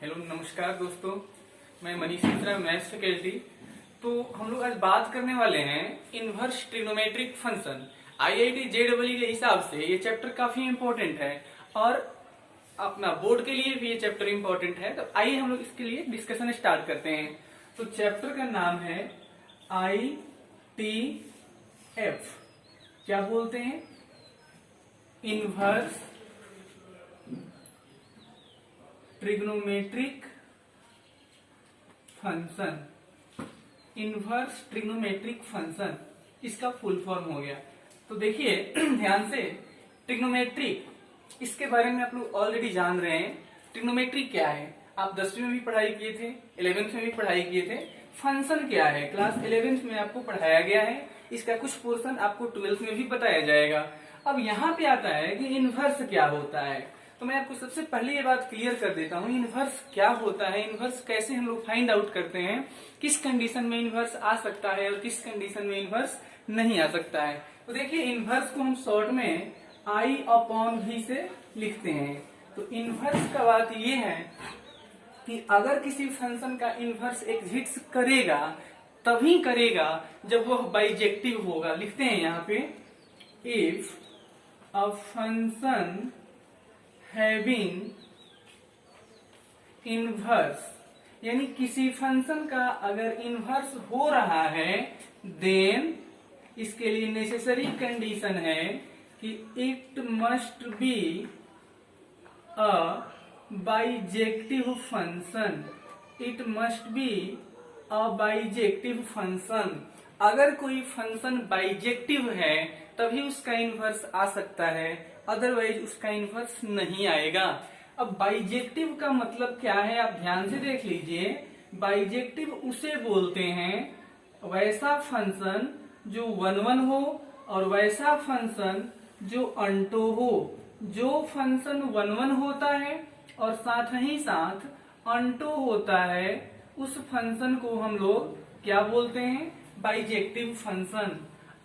Hello नमस्कार दोस्तों, मैं मनीष मिश्रा, मैथ्स फैकल्टी। तो हम लोग आज बात करने वाले हैं inverse trigonometric function. IIT JEE के हिसाब से ये चैप्टर काफी इम्पोर्टेंट है और अपना बोर्ड के लिए भी ये चैप्टर इम्पोर्टेंट है। तो आइए हम लोग इसके लिए डिस्कशन स्टार्ट करते हैं। तो चैप्टर का नाम है ITF। क्या बोलते हैं? Inverse trigonometric function. Inverse trigonometric function इसका फुल फॉर्म हो गया। तो देखिए ध्यान से, ट्रिग्नोमेट्रिक इसके बारे में आप लोग ऑलरेडी जान रहे हैं। ट्रिग्नोमेट्रिक क्या है आप 10वीं में भी पढ़ाई किए थे, 11th में भी पढ़ाई किए थे। फंक्शन क्या है क्लास 11th में आपको पढ़ाया गया है। इसका कुछ पोर्शन आपको 12th में भी बताया जाएगा। अब यहाँ पे आता है कि इनवर्स क्या होता है। तो मैं आपको सबसे पहले ये बात क्लियर कर देता हूँ, इनवर्स क्या होता है, इनवर्स कैसे हम लोग फाइंड आउट करते हैं, किस कंडीशन में इनवर्स आ सकता है और किस कंडीशन में इनवर्स नहीं आ सकता है। तो देखिए इनवर्स को हम शॉर्ट में I/V से लिखते हैं। तो इनवर्स का बात ये है कि अगर किसी फंक्शन का इनवर्स एग्जिस्ट करेगा तभी करेगा जब वह बाइजेक्टिव होगा। लिखते हैं यहाँ पे, if a function having inverse, यानी किसी फंक्शन का अगर इनवर्स हो रहा है देन इसके लिए नेसेसरी कंडीशन है कि it must be a bijective function. It must be a bijective function. अगर कोई फंक्शन बाइजेक्टिव है तभी उसका इनवर्स आ सकता है, अदरवाइज उसका इनवर्स नहीं आएगा। अब बाइजेक्टिव का मतलब क्या है आप ध्यान से देख लीजिए। बाइजेक्टिव उसे बोलते हैं वैसा फंक्शन जो 1 हो और वैसा फंक्शन जो अनटो हो। जो फंक्शन 1 होता है और साथ ही साथ अनटो होता है उस फंक्शन को हम लोग क्या बोलते हैं? Bijective function.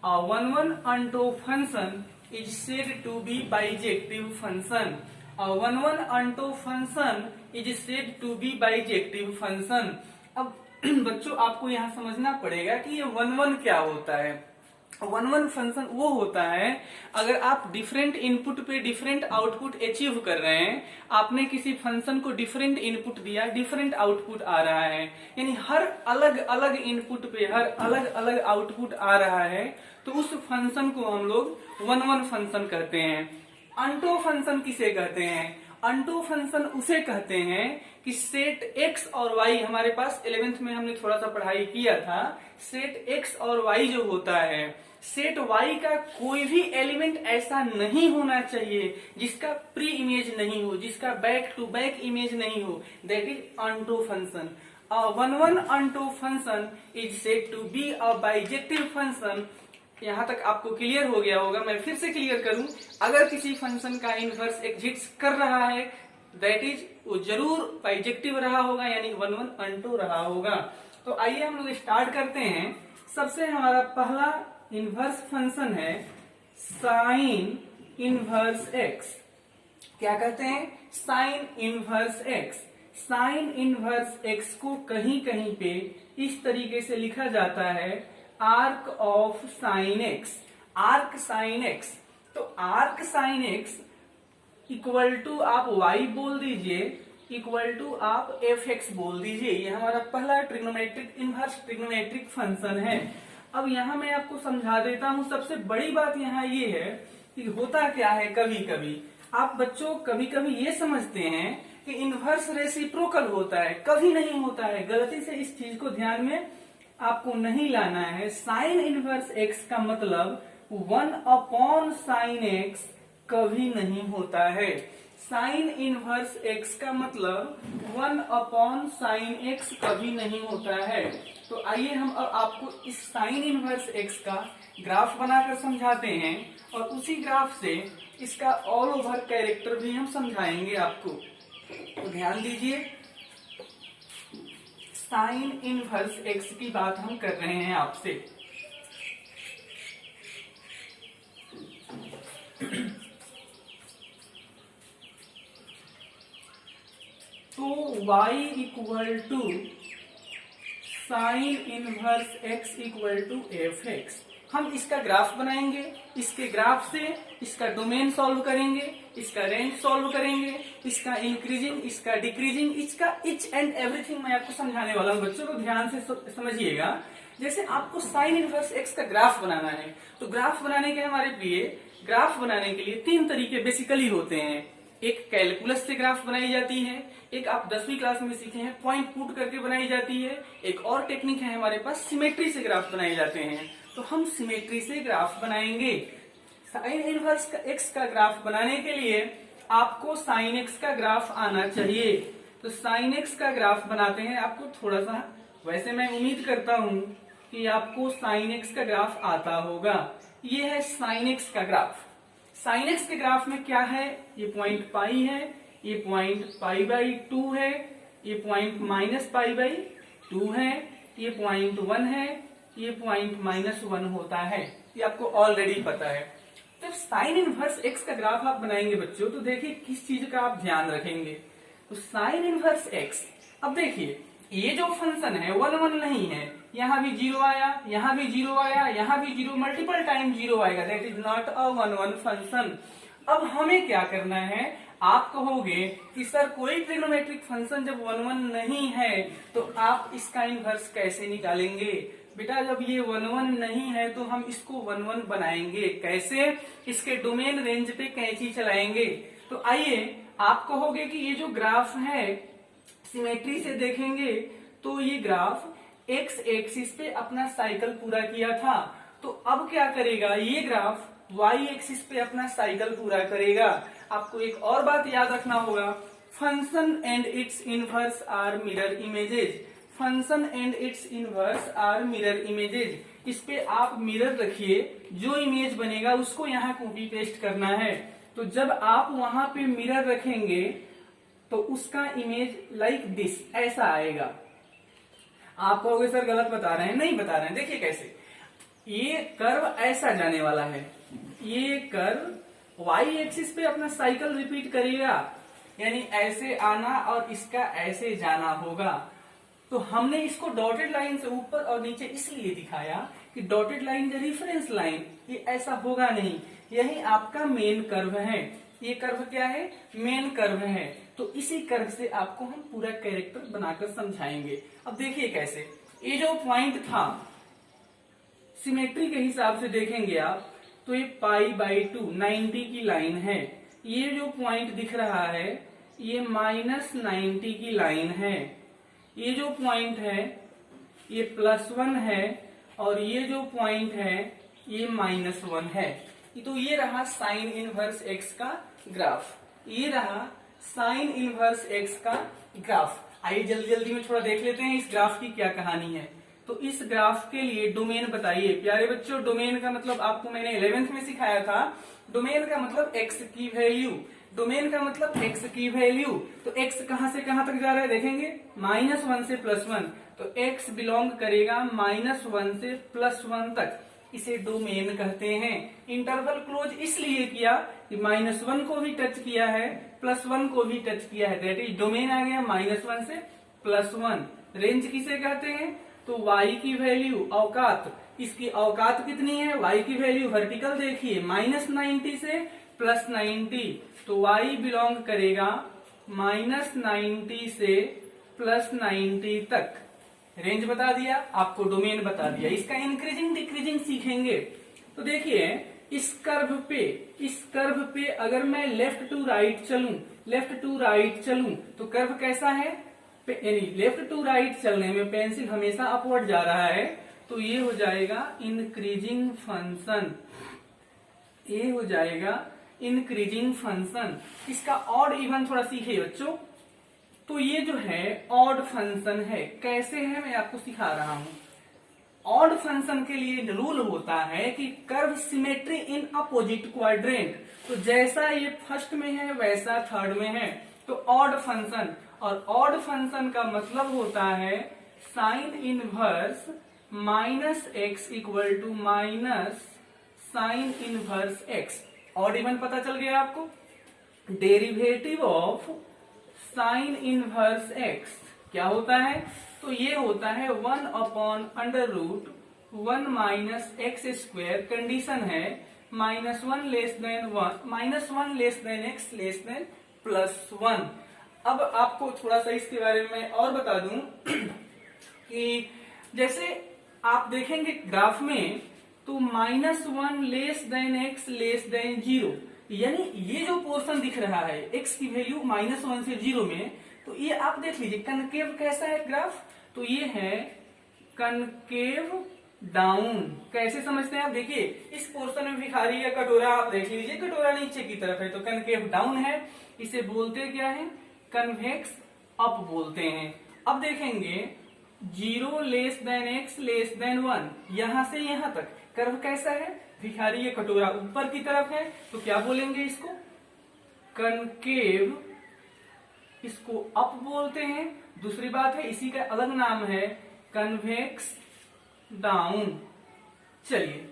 A 1 unto function is said to be bijective function. A 1 unto function is said to be bijective function. अब बच्चों आपको यहाँ समझना पड़ेगा कि ये 1 क्या होता है। 1 फंक्शन वो होता है अगर आप डिफरेंट इनपुट पे डिफरेंट आउटपुट अचीव कर रहे हैं। आपने किसी फंक्शन को डिफरेंट इनपुट दिया, डिफरेंट आउटपुट आ रहा है, यानी हर अलग अलग इनपुट पे हर अलग अलग आउटपुट आ रहा है, तो उस फंक्शन को हम लोग 1 फंक्शन कहते हैं। अनटो फंक्शन किसे कहते हैं? अनटो फंक्शन उसे कहते हैं कि सेट एक्स और वाई, हमारे पास 11th में हमने थोड़ा सा पढ़ाई किया था, सेट एक्स और वाई जो होता है, सेट वाई का कोई भी एलिमेंट ऐसा नहीं होना चाहिए जिसका प्री इमेज नहीं हो, जिसका बैक टू बैक इमेज नहीं हो। That is unto function. A 1 unto function is said to be a bijective function। यहाँ तक आपको क्लियर हो गया होगा। मैं फिर से क्लियर करूं, अगर किसी फंक्शन का इनवर्स एग्जिस्ट कर रहा है दैट इज वो जरूर बाइजेक्टिव रहा होगा, यानी 1 unto रहा होगा। तो आइए हम लोग स्टार्ट करते हैं। सबसे हमारा पहला इनवर्स फंक्शन है साइन इनवर्स एक्स। क्या कहते हैं? Sign inverse x. Sign inverse x को कहीं कहीं पे इस तरीके से लिखा जाता है arc of sine x. Arc sine x. तो arc sine x equal to आप y बोल दीजिए, इक्वल टू आप fx बोल दीजिए। ये हमारा पहला ट्रिग्नोमेट्रिक इनवर्स ट्रिग्नोमेट्रिक फंक्शन है। अब यहाँ मैं आपको समझा देता हूँ। सबसे बड़ी बात यहाँ ये है कि होता क्या है, कभी कभी आप बच्चों कभी कभी ये समझते हैं कि इनवर्स रेसिप्रोकल होता है, कभी नहीं होता है। गलती से इस चीज को ध्यान में आपको नहीं लाना है। साइन इनवर्स एक्स का मतलब 1/sin x कभी नहीं होता है। साइन इनवर्स एक्स का मतलब 1/sin x कभी नहीं होता है। तो आइए हम अब आपको इस साइन इनवर्स एक्स का ग्राफ बनाकर समझाते हैं और उसी ग्राफ से इसका ऑल ओवर कैरेक्टर भी हम समझाएंगे आपको। तो ध्यान दीजिए, साइन इनवर्स एक्स की बात हम कर रहे हैं आपसे। तो y equal to sine inverse x equal to f x. हम इसका ग्राफ बनाएंगे, इसके ग्राफ से इसका डोमेन सॉल्व करेंगे, इसका रेंज सॉल्व करेंगे, इसका इंक्रीजिंग, इसका डिक्रीजिंग, इसका इच एंड एवरीथिंग मैं आपको समझाने वाला हूं। बच्चों को ध्यान से समझिएगा। जैसे आपको साइन इनवर्स एक्स का ग्राफ बनाना है, तो ग्राफ बनाने के हमारे लिए ग्राफ बनाने के लिए तीन तरीके बेसिकली होते हैं। एक कैलकुलस से ग्राफ बनाई जाती है, एक आप 10वीं क्लास में सीखे हैं पॉइंट पुट करके बनाई जाती है, एक और टेक्निक है हमारे पास सिमेट्री से ग्राफ बनाए जाते हैं। तो हम सिमेट्री से ग्राफ बनाएंगे। साइन इनवर्स का एक्स का ग्राफ बनाने के लिए आपको साइन एक्स का ग्राफ आना चाहिए। तो साइन एक्स का ग्राफ बनाते हैं। आपको थोड़ा सा, वैसे मैं उम्मीद करता हूं कि आपको साइन एक्स का ग्राफ आता होगा। ये है साइन एक्स का ग्राफ। साइन एक्स के ग्राफ में क्या है, ये पॉइंट पाई है, ये पॉइंट पाई बाई 2 है, ये पॉइंट माइनस पाई बाई 2 है, ये पॉइंट 1 है, ये पॉइंट -1 होता है। ये आपको ऑलरेडी पता है। तो साइन इनवर्स एक्स का ग्राफ आप बनाएंगे बच्चों, तो देखिए किस चीज का आप ध्यान रखेंगे। तो साइन इनवर्स एक्स, अब देखिए ये जो फंक्शन है 1 1 नहीं है, यहाँ भी 0 आया, यहाँ भी 0 आया, यहाँ भी 0, मल्टीपल टाइम 0 आएगा। That is not a 1 1 function. अब हमें क्या करना है, आप कहोगे कि सर कोई ट्रिग्नोमेट्रिक फंक्शन जब 1 1 नहीं है तो आप इसका इनवर्स कैसे निकालेंगे। बेटा जब ये 1 1 नहीं है तो हम इसको 1 1 बनाएंगे कैसे, इसके डोमेन रेंज पे कैंची चलाएंगे। तो आइए, आप कहोगे कि ये जो ग्राफ है सिमेट्री से देखेंगे तो ये ग्राफ एक्स एक्सिस पे अपना साइकिल पूरा किया था, तो अब क्या करेगा ये ग्राफ वाई एक्सिस पे अपना साइकिल पूरा करेगा। आपको एक और बात याद रखना होगा, function and its inverse are mirror images. Function and its inverse are mirror images. इस पे आप मिरर रखिए, जो इमेज बनेगा उसको यहाँ कॉपी पेस्ट करना है। तो जब आप वहां पे मिरर रखेंगे तो उसका इमेज लाइक दिस ऐसा आएगा। आप कहोगे सर गलत बता रहे हैं, नहीं बता रहे हैं। देखिए कैसे, ये कर्व ऐसा जाने वाला है, ये कर्व वाई एक्सिस पे अपना साइकिल रिपीट करेगा, यानी ऐसे आना और इसका ऐसे जाना होगा। तो हमने इसको डॉटेड लाइन से ऊपर और नीचे इसलिए दिखाया कि डॉटेड लाइन जो रेफरेंस लाइन, ये ऐसा होगा नहीं। यही आपका मेन कर्व है। ये कर्व क्या है, मेन कर्व है। तो इसी कर्व से आपको हम पूरा कैरेक्टर बनाकर समझाएंगे। अब देखिए कैसे, ये जो पॉइंट था सिमेट्री के हिसाब से देखेंगे आप तो ये पाई बाई 2 90 की लाइन है। ये जो पॉइंट दिख रहा है ये -90 की लाइन है। ये जो पॉइंट है ये +1 है और ये जो पॉइंट है ये -1 है। तो ये रहा साइन इनवर्स एक्स का ग्राफ, ये रहा साइन इनवर्स एक्स का ग्राफ। आइए जल्दी जल्दी में थोड़ा देख लेते हैं इस ग्राफ की क्या कहानी है। तो इस ग्राफ के लिए डोमेन बताइए प्यारे बच्चों। डोमेन का मतलब आपको मैंने 11th में सिखाया था। डोमेन का मतलब एक्स की वैल्यू, डोमेन का मतलब एक्स की वैल्यू। तो एक्स कहां से कहां तक जा रहा है देखेंगे, -1 से +1। तो एक्स बिलोंग करेगा -1 से +1 तक। इसे डोमेन कहते हैं। इंटरवल क्लोज इसलिए किया कि -1 को भी टच किया है, +1 को भी टच किया है। दैट इज डोमेन आ गया -1 से +1। रेंज किसे कहते हैं, तो y की वैल्यू औकात, इसकी औकात कितनी है, y की वैल्यू वर्टिकल देखिए -90 से +90। तो y बिलोंग करेगा -90 से +90 तक। रेंज बता दिया, आपको डोमेन बता दिया। इसका इंक्रीजिंग डिक्रीजिंग सीखेंगे। तो देखिए इस कर्व पे अगर मैं लेफ्ट टू राइट चलूं तो कर्व कैसा है, लेफ्ट टू राइट चलने में पेंसिल हमेशा अपवर्ड जा रहा है, तो ये हो जाएगा इंक्रीजिंग फंक्शन, ये हो जाएगा इंक्रीजिंग फंक्शन। इसका ऑड इवन थोड़ा सीखे बच्चों। तो ये जो है ऑड फंक्शन है। कैसे है मैं आपको सिखा रहा हूं। ऑड फंक्शन के लिए रूल होता है कि curve symmetry in opposite quadrant. तो जैसा ये फर्स्ट में है वैसा थर्ड में है, तो ऑड फंक्शन। और ऑड फंक्शन का मतलब होता है sine inverse -x equal to sine inverse x। Odd even पता चल गया आपको। Derivative of sine inverse x क्या होता है? तो ये होता है 1/√1 माइनस एक्स स्क्वायर। कंडीशन है -1 less than 1, -1 less than x less than +1। अब आपको थोड़ा सा इसके बारे में और बता दूं कि जैसे आप देखेंगे ग्राफ में तो -1 less than x less than 0, यानी ये जो पोर्शन दिख रहा है एक्स की वैल्यू -1 से 0 में, तो ये आप देख लीजिए कनकेव कैसा है ग्राफ, तो ये है कनकेव डाउन। कैसे समझते हैं आप? देखिए इस पोर्शन में भिखारी या कटोरा आप देख लीजिए, कटोरा नीचे की तरफ है तो कनकेव डाउन है। इसे बोलते क्या है? कन्वेक्स अप बोलते हैं। अब देखेंगे 0 less than x less than 1, यहां से यहां तक कर्व कैसा है? भिखारी या कटोरा ऊपर की तरफ है तो क्या बोलेंगे इसको? कनकेव, इसको अप बोलते हैं। दूसरी बात है इसी का अलग नाम है कन्वेक्स डाउन। चलिए